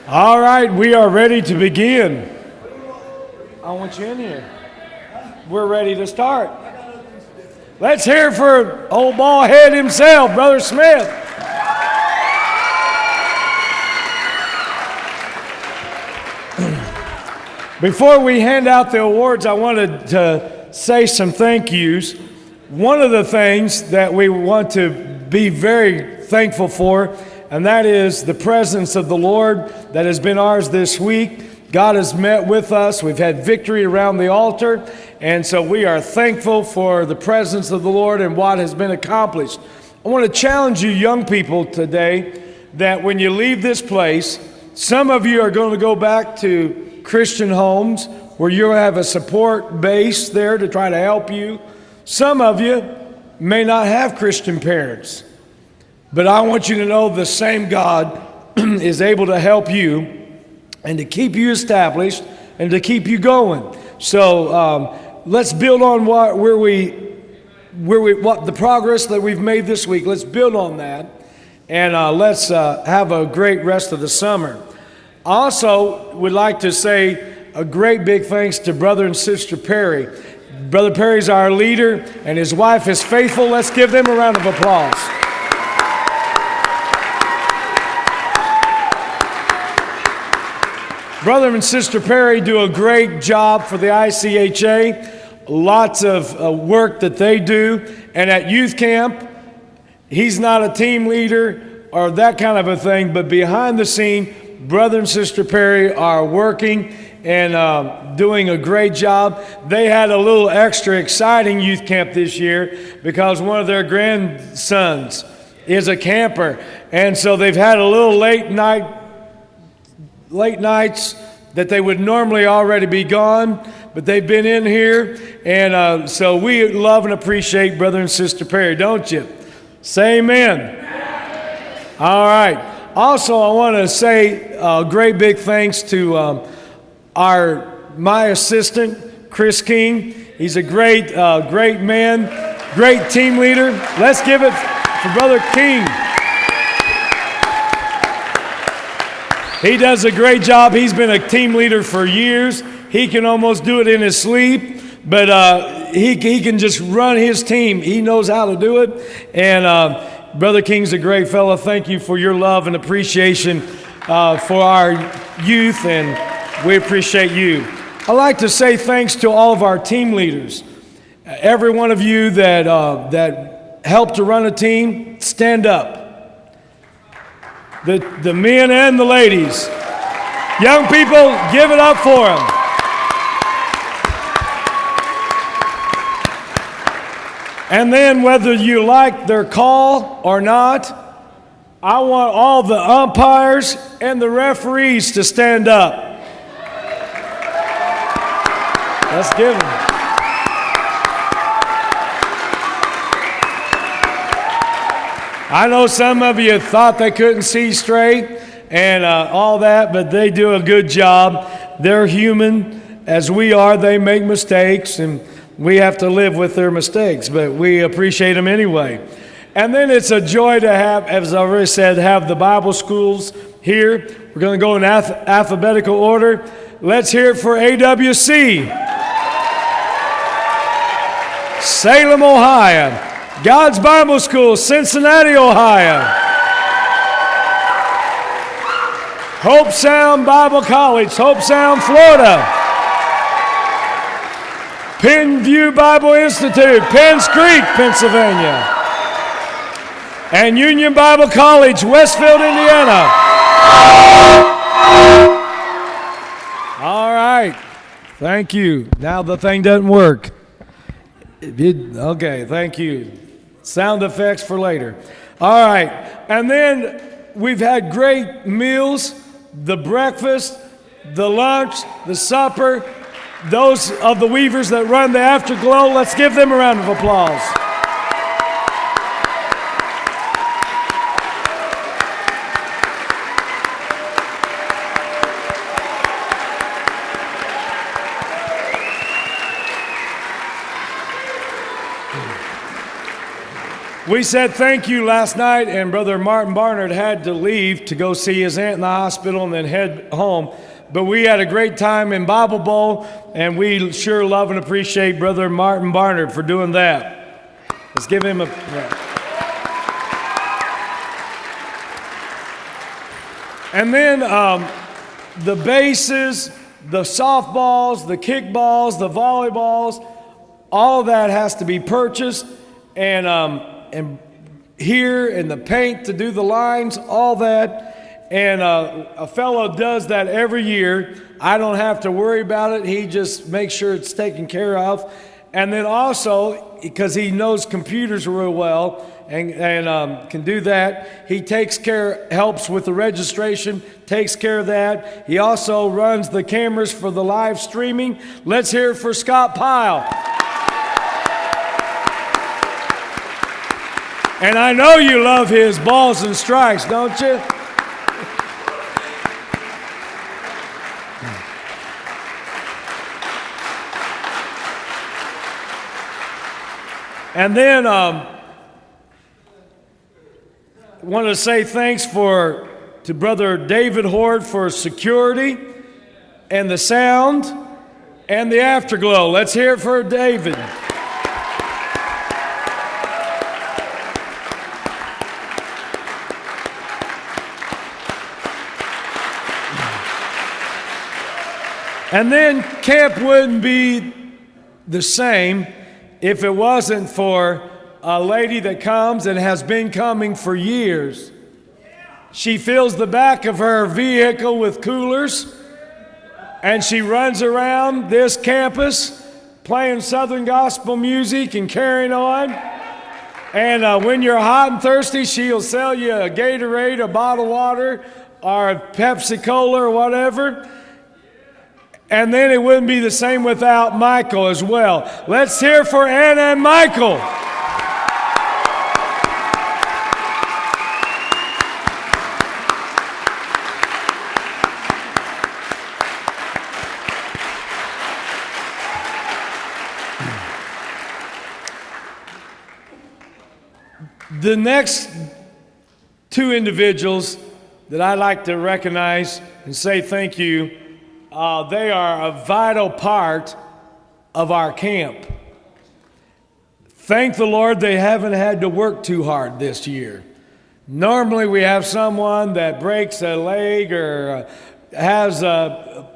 All right, we are ready to begin. I want you in here. We're ready to start. Let's hear it for old bald head himself, Brother Smith. Before we hand out the awards, I wanted to say some thank yous. One of the things that we want to be very thankful for, and that is the presence of the Lord that has been ours this week. God has met with us. We've had victory around the altar, and so we are thankful for the presence of the Lord and what has been accomplished. I want to challenge you young people today that when you leave this place, some of you are going to go back to Christian homes where you'll have a support base there to try to help you. Some of you may not have Christian parents, but I want you to know the same God is able to help you and to keep you established and to keep you going. So let's build on what the progress that we've made this week. Let's build on that, and let's have a great rest of the summer. I also would like to say a great big thanks to Brother and Sister Perry. Brother Perry's our leader, and his wife is faithful. Let's give them a round of applause. Brother and Sister Perry do a great job for the ICHA. Lots of work that they do. And at youth camp, he's not a team leader or that kind of a thing, but behind the scene, Brother and Sister Perry are working and doing a great job. They had a little extra exciting youth camp this year because one of their grandsons is a camper. And so they've had a little late nights that they would normally already be gone, but they've been in here. And so we love and appreciate Brother and Sister Perry, don't you? Say amen. All right. Also, I want to say a great big thanks to my assistant, Chris King. He's a great man, great team leader. Let's give it for Brother King. He does a great job. He's been a team leader for years. He can almost do it in his sleep, but he can just run his team. He knows how to do it, and Brother King's a great fellow. Thank you for your love and appreciation for our youth, and we appreciate you. I'd like to say thanks to all of our team leaders. Every one of you that helped to run a team, stand up. The men and the ladies. Young people, give it up for them. And then whether you like their call or not, I want all the umpires and the referees to stand up. Let's give them. I know some of you thought they couldn't see straight and all that, but they do a good job. They're human as we are. They make mistakes, and we have to live with their mistakes, but we appreciate them anyway. And then it's a joy to have, as I already said, have the Bible schools here. We're going to go in alphabetical order. Let's hear it for AWC. Salem, Ohio. God's Bible School, Cincinnati, Ohio. Hope Sound Bible College, Hope Sound, Florida. Penn View Bible Institute, Penns Creek, Pennsylvania. And Union Bible College, Westfield, Indiana. All right. Thank you. Now the thing doesn't work. Okay, thank you. Sound effects for later. All right. And then we've had great meals, the breakfast, the lunch, the supper. Those of the weavers that run the Afterglow, let's give them a round of applause. We said thank you last night, and Brother Martin Barnard had to leave to go see his aunt in the hospital and then head home. But we had a great time in Bible Bowl, and we sure love and appreciate Brother Martin Barnard for doing that. Let's give him a... Yeah. And then the bases, the softballs, the kickballs, the volleyballs, all that has to be purchased, and here and the paint to do the lines, all that. And a fellow does that every year. I don't have to worry about it. He just makes sure it's taken care of. And then also, because he knows computers real well and can do that, he helps with the registration, takes care of that. He also runs the cameras for the live streaming. Let's hear it for Scott Pyle. And I know you love his balls and strikes, don't you? And then I want to say thanks to Brother David Horde for security and the sound and the afterglow. Let's hear it for David. And then camp wouldn't be the same if it wasn't for a lady that comes and has been coming for years. She fills the back of her vehicle with coolers, and she runs around this campus playing Southern gospel music and carrying on. And when you're hot and thirsty, she'll sell you a Gatorade, a bottle of water, or a Pepsi Cola or whatever. And then it wouldn't be the same without Michael as well. Let's hear for Anna and Michael. The next two individuals that I'd like to recognize and say thank you, they are a vital part of our camp. Thank the Lord they haven't had to work too hard this year. Normally we have someone that breaks a leg or has a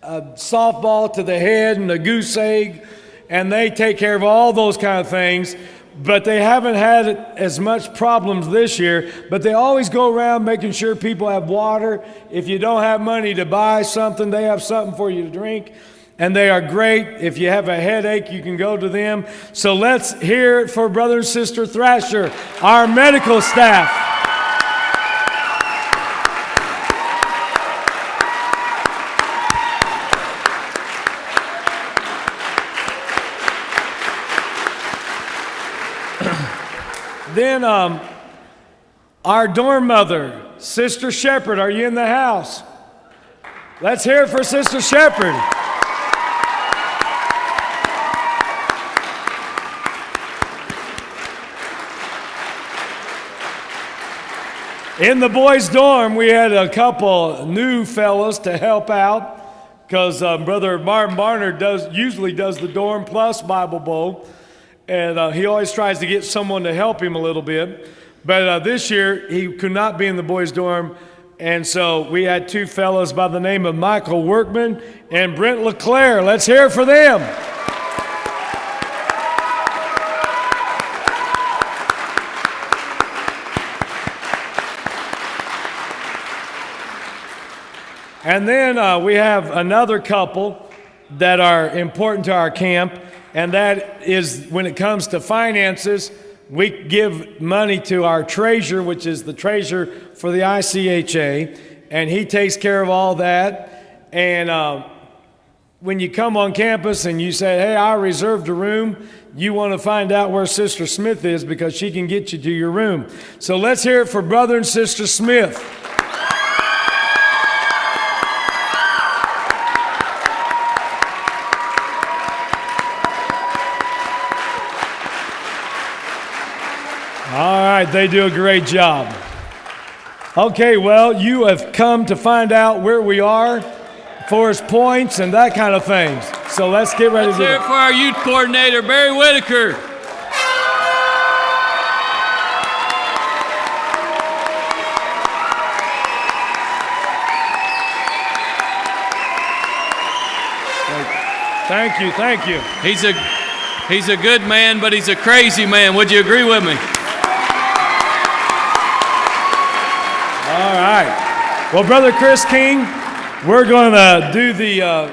softball to the head and a goose egg, and they take care of all those kind of things. But they haven't had as much problems this year, but they always go around making sure people have water. If you don't have money to buy something, they have something for you to drink. And they are great. If you have a headache, you can go to them. So let's hear it for Brother and Sister Thrasher, our medical staff. Then our dorm mother, Sister Shepherd, are you in the house? Let's hear it for Sister Shepherd. In the boys' dorm, we had a couple new fellows to help out because Brother Martin Barnard usually does the dorm plus Bible Bowl. And he always tries to get someone to help him a little bit. But this year, he could not be in the boys' dorm. And so we had two fellows by the name of Michael Workman and Brent LeClaire. Let's hear it for them. And then we have another couple that are important to our camp. And that is when it comes to finances, we give money to our treasurer, which is the treasurer for the ICHA, and he takes care of all that. And when you come on campus and you say, hey, I reserved a room, you want to find out where Sister Smith is because she can get you to your room. So let's hear it for Brother and Sister Smith. right, they do a great job. Okay, well, you have come to find out where we are for his points and that kind of things. So let's get ready to do it. Let's hear it for our youth coordinator, Barry Whitaker. Thank you, thank you. He's a good man, but he's a crazy man. Would you agree with me? All right. Well, Brother Chris King, we're going to do the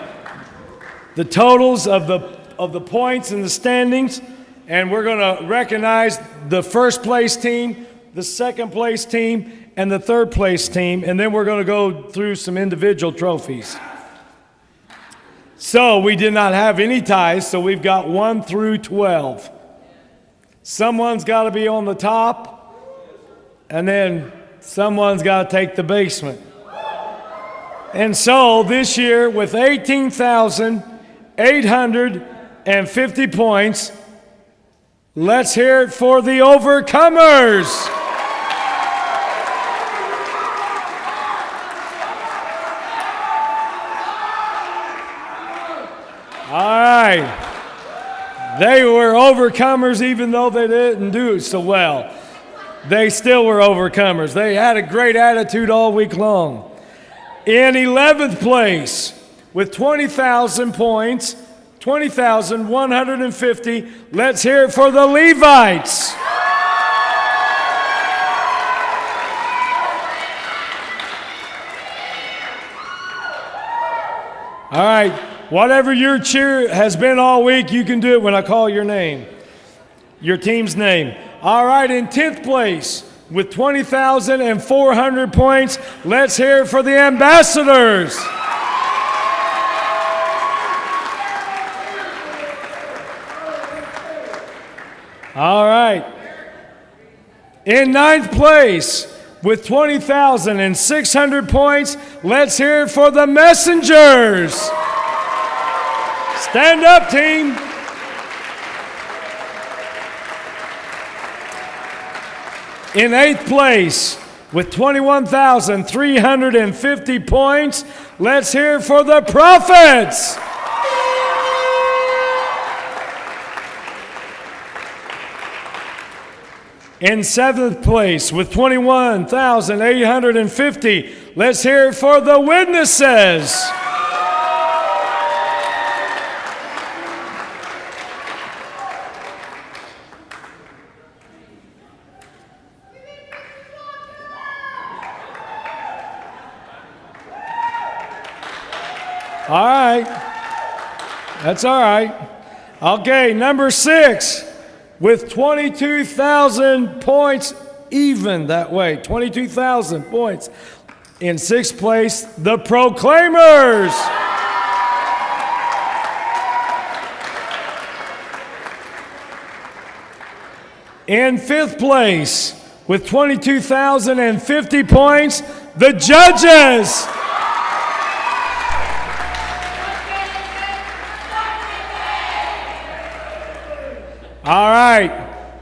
totals of the points and the standings, and we're going to recognize the first place team, the second place team, and the third place team, and then we're going to go through some individual trophies. So we did not have any ties, so we've got 1 through 12. Someone's got to be on the top, and then someone's got to take the basement. And so this year, with 18,850 points, let's hear it for the overcomers. All right. They were overcomers even though they didn't do so well. They still were overcomers. They had a great attitude all week long. In 11th place, with 20,000 points, 20,150, let's hear it for the Levites. All right, whatever your cheer has been all week, you can do it when I call your name, your team's name. All right, in 10th place, with 20,400 points, let's hear it for the Ambassadors. All right. In 9th place, with 20,600 points, let's hear it for the Messengers. Stand up, team. In 8th place, with 21,350 points, let's hear it for the Prophets. In 7th place, with 21,850, let's hear it for the Witnesses. All right. That's all right. Okay, number 6, with 22,000 points, even that way, 22,000 points. In 6th place, the Proclaimers. In 5th place, with 22,050 points, the Judges. All right,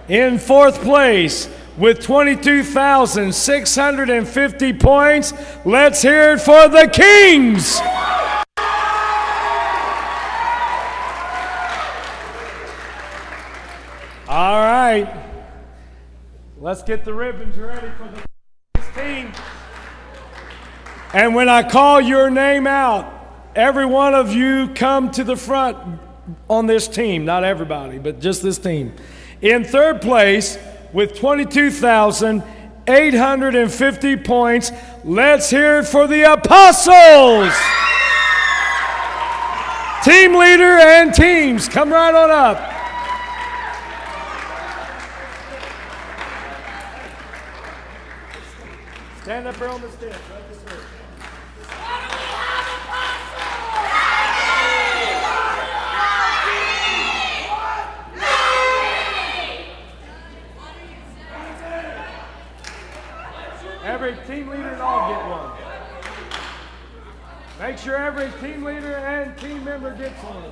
in 4th place, with 22,650 points, let's hear it for the Kings. All right, let's get the ribbons ready for the team. And when I call your name out, every one of you come to the front on this team, not everybody, but just this team. In 3rd place, with 22,850 points, let's hear it for the Apostles. Team leader and teams, come right on up. Stand up here on the steps. Right this way. Every team leader and all get one. Make sure every team leader and team member gets one.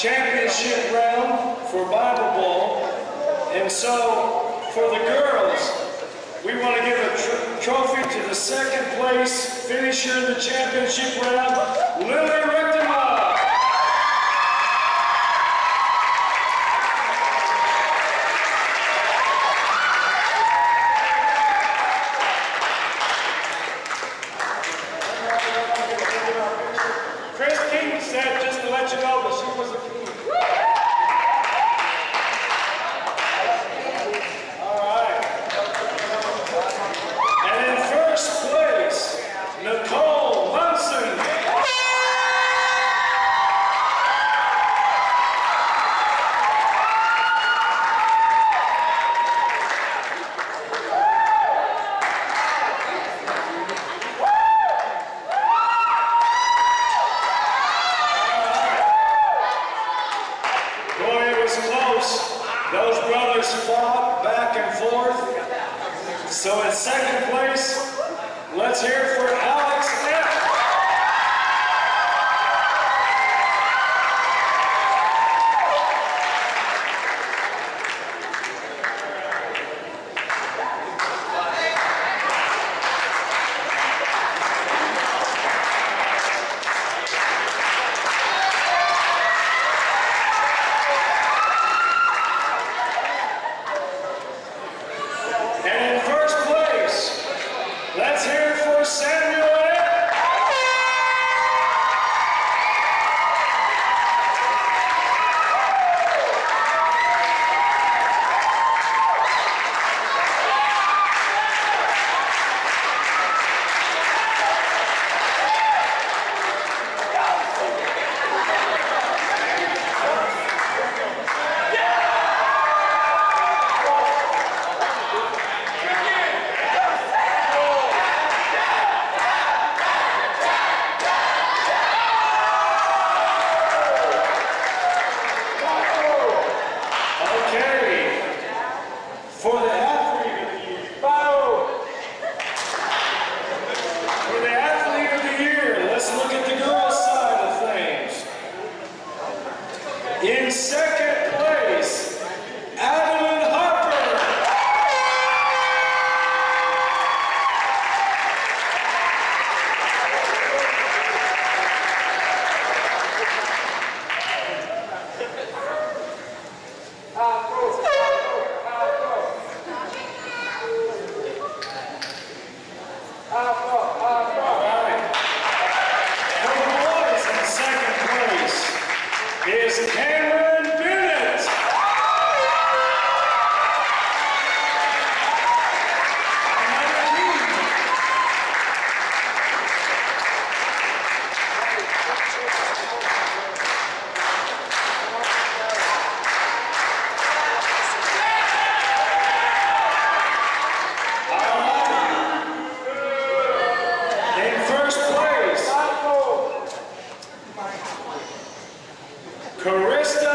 championship round for Bible Bowl. And so, for the girls, we want to give a trophy to the second place finisher in the championship round, Lily Rectenbach. Chris King said, just to let you know, that she was a king. All right. And in first place, Nicole Munson. Those brothers fought back and forth. So in second place, let's hear it for Alex F. And in first place, let's hear it for Samuel F. For the athlete of the year. For the athlete of the year, let's look at the girls' side of things. In second place, Adeline Harper. Is Cameron Bennett. In first place, Carista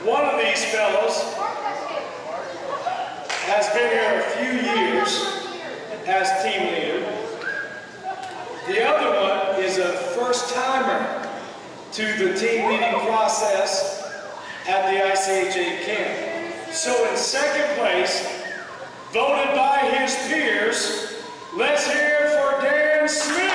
One of these fellows has been here a few years as team leader. The other one is a first-timer to the team leading process at the ICHA camp. So in second place, voted by his peers, let's hear it for Dan Smith.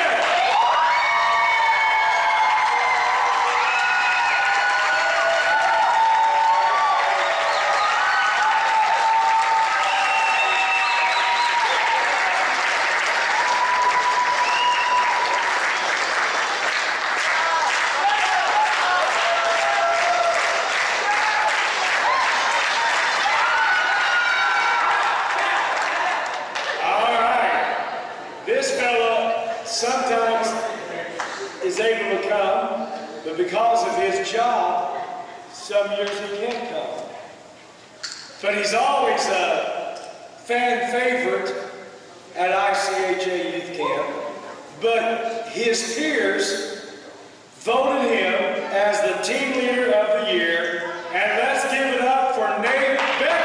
Sometimes is able to come, but because of his job, some years he can't come. But he's always a fan favorite at ICHA Youth Camp. But his peers voted him as the team leader of the year, and let's give it up for Nate Becker.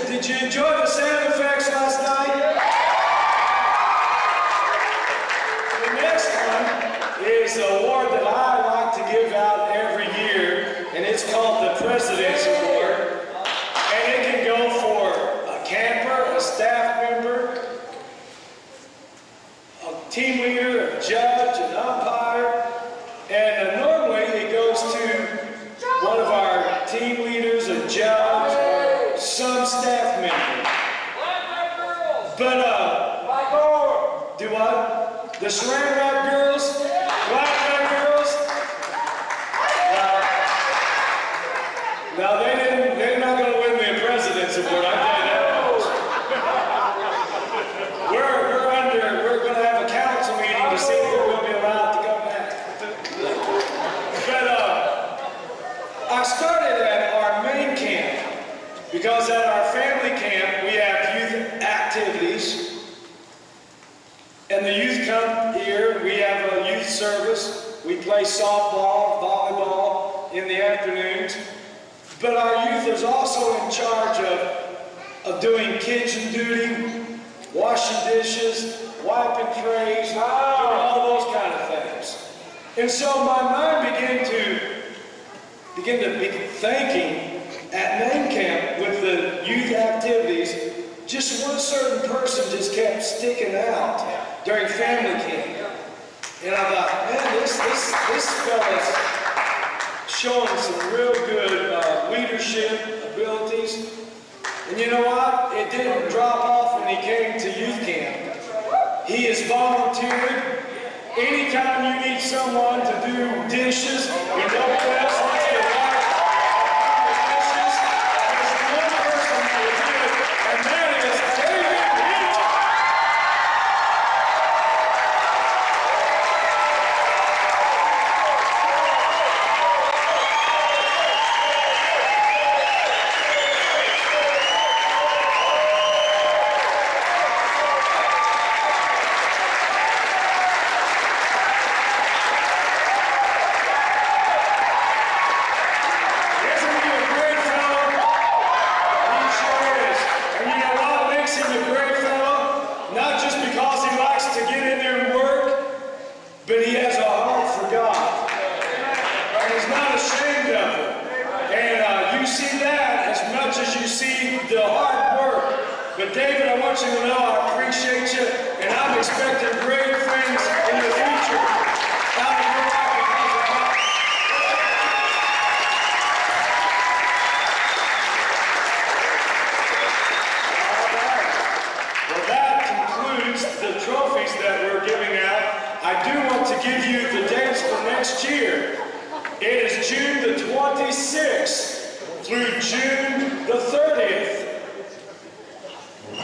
Did you enjoy the sound effects last night? The next one is an award that I like to give out every year, and it's called the President's Award. And it can go for a camper, a staff member, a team leader, a judge, an umpire, and normally it goes to one of our team leaders, a judge, or some staff member. But, do what? The Saran Wrap girls? Black Wrap girls? Now they're not going to win the President's Award, I tell you that much. We're going to have a council meeting to see if we're going to be allowed to come back. But, I started at our main camp because at our family camp we have youth activities. And the youth come here, we have a youth service, we play softball, volleyball in the afternoons. But our youth is also in charge of doing kitchen duty, washing dishes, wiping trays, doing all those kind of things. And so my mind began to be thinking at main camp with the youth activities, just one certain person just kept sticking out during family camp. And I thought, man, this fella's showing some real good leadership abilities. And you know what? It didn't drop off when he came to youth camp. He has volunteered. Anytime you need someone to do dishes, when nobody else wants to wipe dishes, there's one person who will do it, and that is David Heath. But he has a heart for God, and he's not ashamed of it. And you see that as much as you see the hard work. But David, I want you to know I appreciate you, and I'm expecting great things in the future out of your life because of God. All right. Well, that concludes the trophies that we're giving out. I do want to give you the dates for next year. It is June the 26th through June the 30th.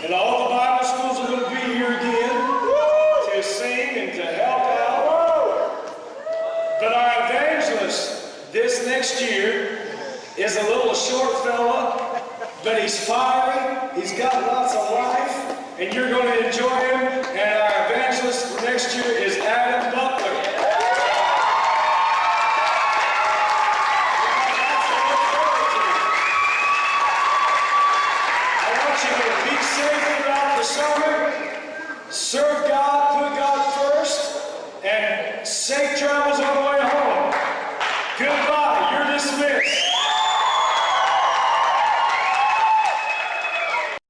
And all the Bible schools are going to be here again to sing and to help out. But our evangelist this next year is a little short fella, but he's fiery, he's got lots of life, and you're going to enjoy him. And our evangelist for next year is Adam Butler. I want you to be safe throughout the summer, serve God,